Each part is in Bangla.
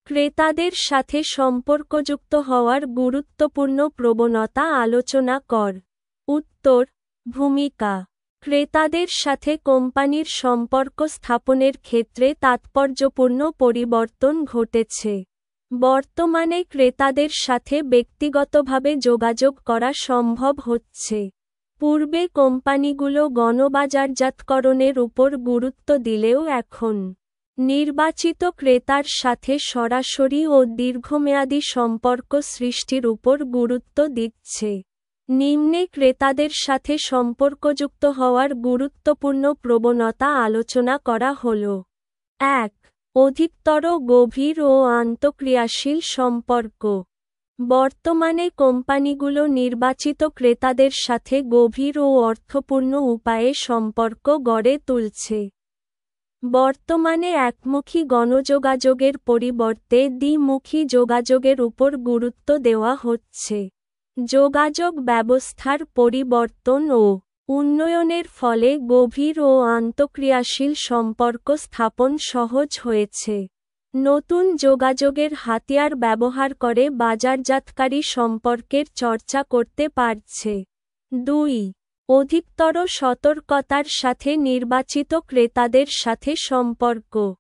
ক্রেতাদের সাথে সম্পর্কযুক্ত হওয়ার গুরুত্বপূর্ণ প্রবণতা আলোচনা কর। উত্তর, ভূমিকা। ক্রেতাদের সাথে কোম্পানির সম্পর্ক স্থাপনের ক্ষেত্রে তাৎপর্যপূর্ণ পরিবর্তন ঘটেছে। বর্তমানে ক্রেতাদের সাথে ব্যক্তিগতভাবে যোগাযোগ করা সম্ভব হচ্ছে। পূর্বে কোম্পানিগুলো গণবাজারজাতকরণের উপর গুরুত্ব দিলেও এখন নির্বাচিত ক্রেতার সাথে সরাসরি ও দীর্ঘমেয়াদী সম্পর্ক সৃষ্টির উপর গুরুত্ব দিচ্ছে। নিম্নে ক্রেতাদের সাথে সম্পর্কযুক্ত হওয়ার গুরুত্বপূর্ণ প্রবণতা আলোচনা করা হল। ১. অধিকতর গভীর ও আন্তঃক্রিয়াশীল সম্পর্ক। বর্তমানে কোম্পানিগুলো নির্বাচিত ক্রেতাদের সাথে গভীর ও অর্থপূর্ণ উপায়ে সম্পর্ক গড়ে তুলছে। বর্তমানে একমুখী গণযোগাযোগের পরিবর্তে দ্বিমুখী যোগাযোগের উপর গুরুত্ব দেওয়া হচ্ছে। যোগাযোগ ব্যবস্থার পরিবর্তন ও উন্নয়নের ফলে গভীর ও আন্তঃক্রিয়াশীল সম্পর্ক স্থাপন সহজ হয়েছে। নতুন যোগাযোগের হাতিয়ার ব্যবহার করে বাজারজাতকারী সম্পর্কের চর্চা করতে পারছে। ২. অধিকতর সতর্কতার সাথে নির্বাচিত ক্রেতাদের সাথে সম্পর্ক।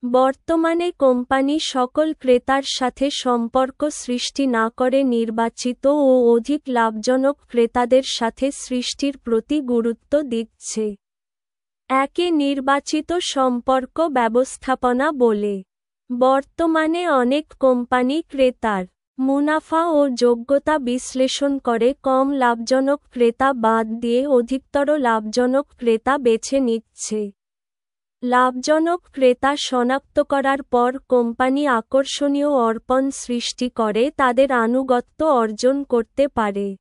বর্তমানে কোম্পানি সকল ক্রেতার সাথে সম্পর্ক সৃষ্টি না করে নির্বাচিত ও অধিক লাভজনক ক্রেতাদের সাথে সৃষ্টির প্রতি গুরুত্ব দিচ্ছে। একে নির্বাচিত সম্পর্ক ব্যবস্থাপনা বলে। বর্তমানে অনেক কোম্পানি ক্রেতার মুনাফা ও যোগ্যতা বিশ্লেষণ করে কম লাভজনক ক্রেতা বাদ দিয়ে অধিকতর লাভজনক ক্রেতা বেছে নিচ্ছে। লাভজনক ক্রেতা শনাক্ত করার পর কোম্পানি আকর্ষণীয় অর্পণ সৃষ্টি করে তাদের আনুগত্য অর্জন করতে পারে।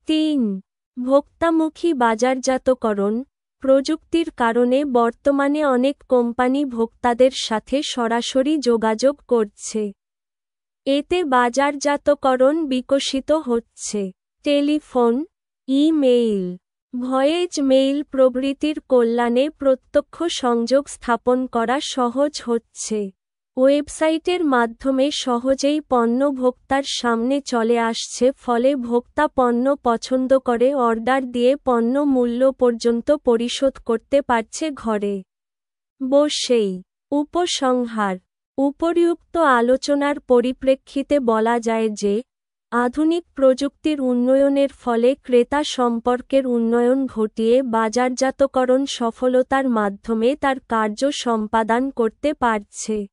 ৩. ভোক্তামুখী বাজারজাতকরণ। প্রযুক্তির কারণে বর্তমানে অনেক কোম্পানি ভোক্তাদের সাথে সরাসরি যোগাযোগ করছে। এতে বাজারজাতকরণ বিকশিত হচ্ছে। টেলিফোন, ই-মেইল, ভয়েস মেইল প্রভৃতির কল্যাণে প্রত্যক্ষ সংযোগ স্থাপন করা সহজ হচ্ছে। ওয়েবসাইটের মাধ্যমে সহজেই পণ্য ভোক্তার সামনে চলে আসছে, ফলে ভোক্তা পণ্য পছন্দ করে অর্ডার দিয়ে পণ্য মূল্য পর্যন্ত পরিশোধ করতে পারছে ঘরে বসেই। উপসংহার। উপরিউক্ত আলোচনার পরিপ্রেক্ষিতে বলা যায় যে, আধুনিক প্রযুক্তির উন্নয়নের ফলে ক্রেতা সম্পর্কের উন্নয়ন ঘটিয়ে বাজারজাতকরণ সফলতার মাধ্যমে তার কার্য সম্পাদন করতে পারছে।